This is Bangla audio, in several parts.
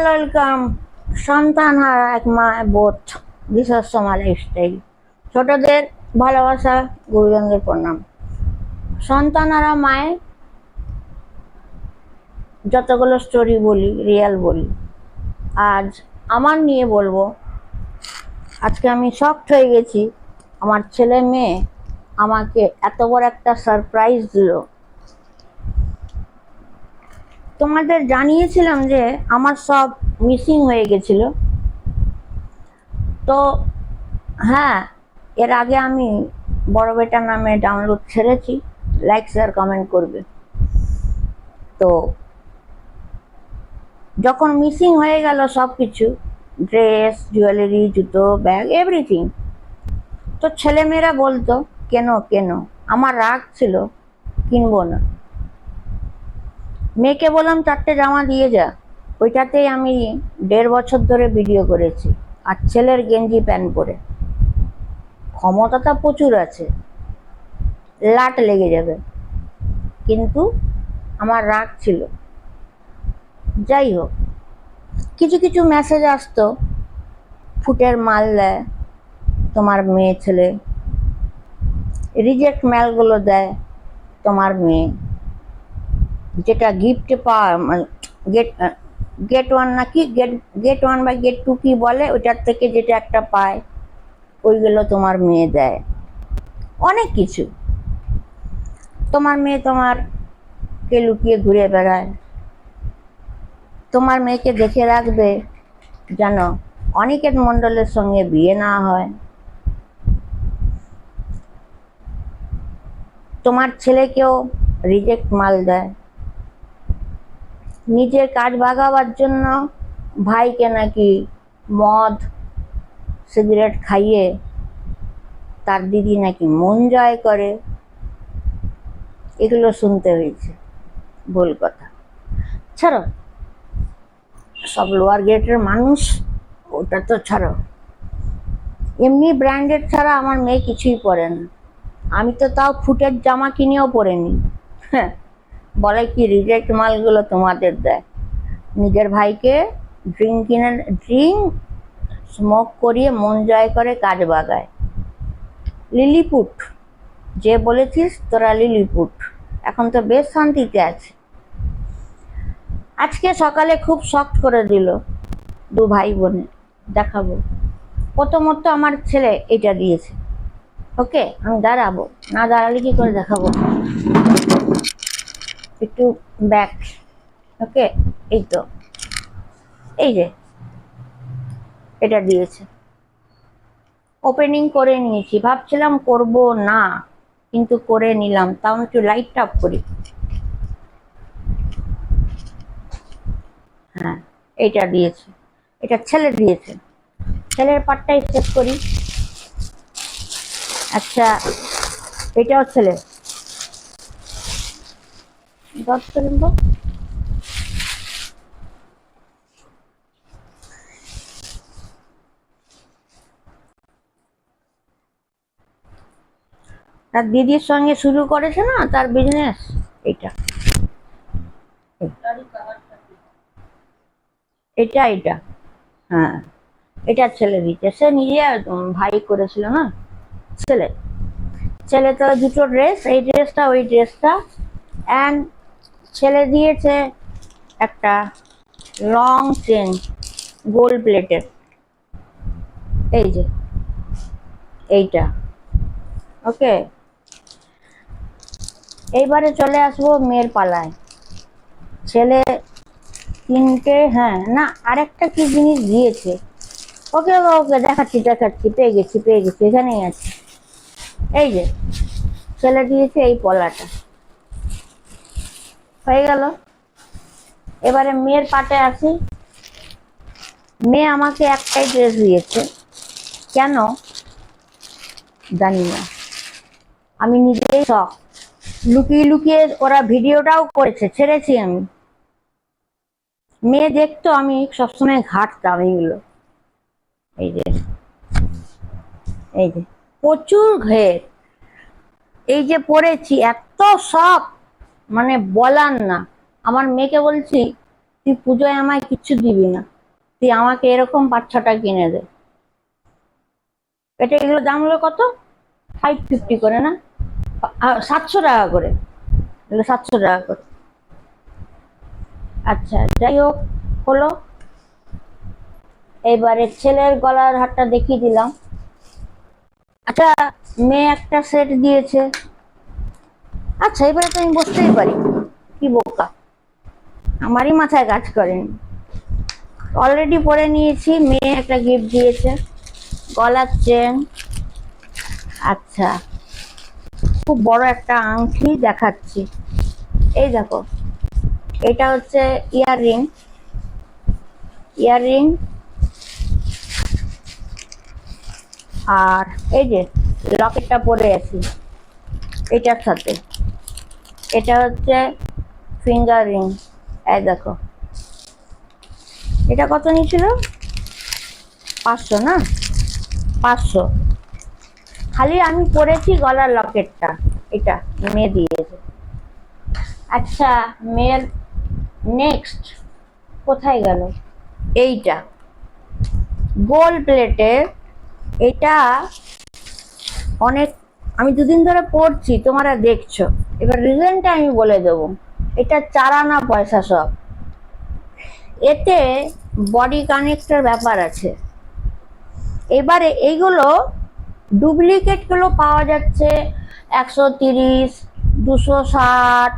Well welcome. সন্তান হারা এক মায়ের বোধ, বিশ্বসমা লাইফস্টাইল। ছোটদের ভালোবাসা, গুরুজনদের প্রণাম। সন্তান হারা মায়ের যতগুলো স্টোরি বলি, রিয়েল বলি। আজ আমার নিয়ে বলবো। আজকে আমি শকড হয়ে গেছি। আমার ছেলে মেয়ে আমাকে এত বড় একটা সারপ্রাইজ দিল। তোমাদের জানিয়েছিলাম যে আমার সব মিসিং হয়ে গেছিল। তো হ্যাঁ, এর আগে আমি বড় বেটার নামে ডাউনলোড ছেড়েছি, লাইক শেয়ার কমেন্ট করবে। তো যখন মিসিং হয়ে গেল সব কিছু, ড্রেস, জুয়েলারি, জুতো, ব্যাগ, এভরিথিং, তো ছেলেমেয়েরা বলতো কেন কেন। আমার রাগ ছিল, কিনবো না। মেয়েকে বললাম 4টে জামা দিয়ে যা। ওইটাতেই আমি 1.5 বছর ধরে ভিডিও করেছি। আর ছেলের গেঞ্জি প্যান্ট পরে। ক্ষমতাটা প্রচুর আছে, লাট লেগে যাবে, কিন্তু আমার রাগ ছিল। যাই হোক, কিছু কিছু মেসেজ আসতো, ফুটের মাল দেয় তোমার মেয়ে ছেলে, রিজেক্ট মেলগুলো দেয় তোমার মেয়ে, যেটা গিফটে পাওয়া, গেট গেট ওয়ান নাকি গেট ওয়ান বা গেট টু কি বলে, ওইটার থেকে যেটা একটা পায়, ওইগুলো তোমার মেয়ে দেয়। অনেক কিছু। তোমার মেয়ে তোমারকে লুকিয়ে ঘুরে বেড়ায়। তোমার মেয়েকে দেখে রাখবে যেন অনিকেত মণ্ডলের সঙ্গে বিয়ে না হয়। তোমার ছেলেকেও রিজেক্ট মাল দেয়। নিজের কাজ ভাগাবার জন্য ভাইকে নাকি মদ, সিগারেট খাইয়ে তার দিদি নাকি মন জয় করে। এগুলো শুনতে হয়েছে, ভুল কথা। ছাড়ো, সব লোয়ার গেটের মানুষ, ওটা তো ছাড়ো। এমনি ব্র্যান্ডেড ছাড়া আমার মেয়ে কিছুই পরে না। আমি তো তাও ফুটের জামা কিনেও পরিনি। হ্যাঁ, বলে কি রিজেক্ট মালগুলো তোমাদের দেয়। নিজের ভাইকে ড্রিঙ্ক স্মোক করিয়ে মন জয় করে, কাজ বাগায়। লিলিপুট, যে বলেছিস তোরা লিলিপুট, এখন তো বেশ শান্তিতে আছে। আজকে সকালে খুব শক্ট করে দিল দু ভাই বোনে। দেখাবো। প্রথমত আমার ছেলে এটা দিয়েছে। ওকে, আমি দাঁড়াবো, না দাঁড়ালে কি করে দেখাবো। একটু ব্যাক। ওকে, এই তো, এই যে এটা দিয়েছে। ওপেনিং করে নিয়েছি, ভাবছিলাম করব না, কিন্তু করে নিলাম। তাও একটু লাইট অফ করি। হ্যাঁ, এইটা দিয়েছে, এটা ছেলে দিয়েছে। ছেলের পার্টটাই চেক করি। আচ্ছা, এটাও ছেলে। 10 সেকেন্ড। তার দিদির সঙ্গে শুরু করেছে না তার বিজনেস। এটা এটা এটা হ্যাঁ, এটা ছেলে দিচ্ছে। সে নিজে ভাই করেছিল না। ছেলে ছেলে তো দুটো ড্রেস, এই ড্রেসটা ওই ড্রেসটা। অ্যান্ড ছেলে দিয়েছে একটা লং চেন, গোল্ড প্লেটের। এই যে এইটা। ওকে, এইবারে চলে আসবো মেয়ের পালায়। ছেলে 3টে, হ্যাঁ না, আরেকটা কি জিনিস দিয়েছে। ওকে ওকে ওকে, দেখাচ্ছি দেখাচ্ছি, পেয়ে গেছি, এখানেই আছে। এই যে ছেলে দিয়েছে এই পলাটা। হয়ে গেল। এবারে মেয়ের পাটে আসি। মেয়ে আমাকে একটাই ড্রেস দিয়েছে, কেন জানি না। আমি নিজেই শখ। লুকিয়ে লুকিয়ে ওরা ভিডিওটাও করেছে, ছেড়েছি আমি। মেয়ে দেখতো, আমি সবসময় ঘাটতাম এইগুলো। এই যে এই যে প্রচুর ঘের। এই যে পরেছি, এত শখ, মানে বলার না। আমার মেয়েকে বলছি তুই পুজোয় আমায় কিচ্ছু দিবি না, তুই আমাকে এরকম 5-6টা কিনে দে। এটা এগুলো দাম হলো কত? 550 করে না, 700 টাকা করে, এগুলো 700 টাকা করে। আচ্ছা যাই হোক, হলো। এবারে ছেলের গলার হারটা দেখিয়ে দিলাম। আচ্ছা, মেয়ে একটা সেট দিয়েছে। আচ্ছা এবারে তো আমি বসতেই পারি, কি বোকা, আমারই মাথায় কাজ করেনি। অলরেডি পরে নিয়েছি, মেয়ে একটা গিফট দিয়েছে, গলার চেন। আচ্ছা, খুব বড় একটা আংটি দেখাচ্ছি, এই দেখো, এটা হচ্ছে ইয়াররিং। ইয়াররিং আর এই যে লকেটটা পরে আছি এটার সাথে, এটা হচ্ছে ফিঙ্গার রিং। এই দেখো, এটা কত নিয়েছিল? 500 না, 500। খালি আমি পরেছি গলার লকেটটা, এটা মেয়ে দিয়েছে। আচ্ছা, মেয়ের নেক্সট কোথায় গেল? এইটা গোল্ড প্লেটের, এটা অনেক, আমি দুদিন ধরে পড়ছি, তোমরা দেখছো, এবার রিজনটা আমি বলে দেবো। এটা 4 আনা পয়সা সব, এতে বডি কানেক্টের ব্যাপার আছে। এবারে এইগুলো ডুপ্লিকেট গুলো পাওয়া যাচ্ছে 130, 260,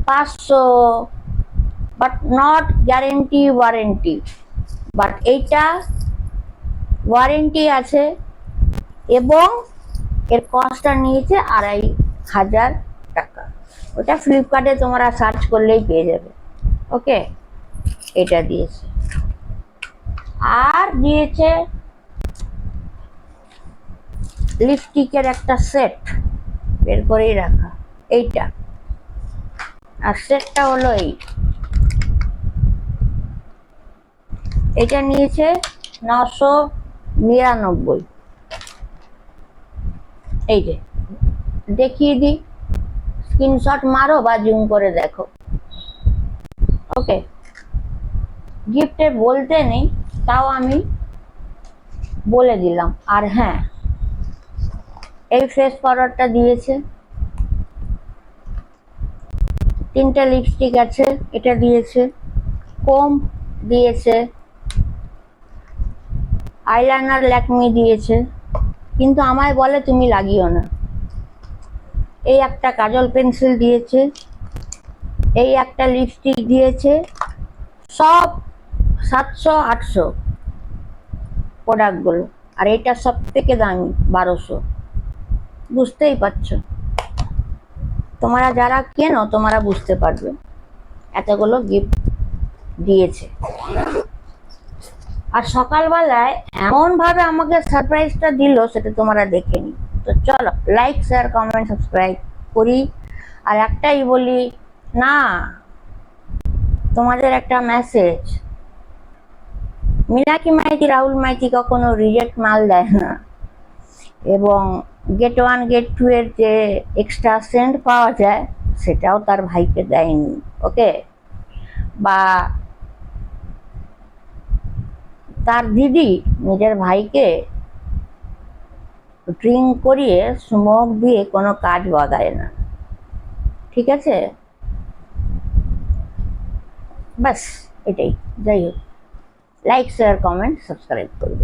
500, but not guarantee warranty. But এইটা ওয়ারেন্টি আছে এবং এর কস্টটা নিয়েছে 2500 টাকা। ওটা ফ্লিপকার্টে তোমরা সার্চ করলেই পেয়ে যাবে। ওকে, এটা দিয়েছে। আর দিয়েছে লিপস্টিকের একটা সেট, বের করেই রাখা, এইটা। আর সেটটা হলো এটা নিয়েছে 999। এই যে দেখিয়ে দিই, স্ক্রিনশট মারো বা জুম করে দেখো। ওকে, গিফটে বলতে নেই, তাও আমি বলে দিলাম। আর হ্যাঁ, এই ফেস পাউডারটা দিয়েছে, 3টে লিপস্টিক আছে, এটা দিয়েছে, কোম দিয়েছে, আইলাইনার ল্যাকমি দিয়েছে, কিন্তু আমায় বলে তুমি লাগিও না। এই একটা কাজল পেন্সিল দিয়েছে, এই একটা লিপস্টিক দিয়েছে, সব 700-800 প্রোডাক্টগুলো। আর এটা সব থেকে দামি 1200। বুঝতেই পারছো, তোমরা যারা কেনো তোমরা বুঝতে পারবে এতগুলো গিফট দিয়েছে। আর সকালবেলায় এমন ভাবে আমাকে সারপ্রাইজটা দিল, সেটা তোমরা দেখে নি। তো চলো লাইক, শেয়ার, কমেন্ট, সাবস্ক্রাইব করি। আর একটাই বলি, না, তোমাদের একটা মেসেজ, মীনাক্ষী মাইতি, রাহুল মাইতি কখনো রিজেক্ট মাল দেয় না। এবং গেট 1 গেট 2 এর যে এক্সট্রা সেন্ট পাওয়া যায়, সেটাও তার ভাইকে দেয়নি। ওকে, বা তার দিদি নিজের ভাইকে ড্রিঙ্ক করিয়ে স্মোক দিয়ে কোনো কাজ বাগায় না। ঠিক আছে, বাস এটাই। যাই হোক, লাইক, শেয়ার, কমেন্ট, সাবস্ক্রাইব করবে।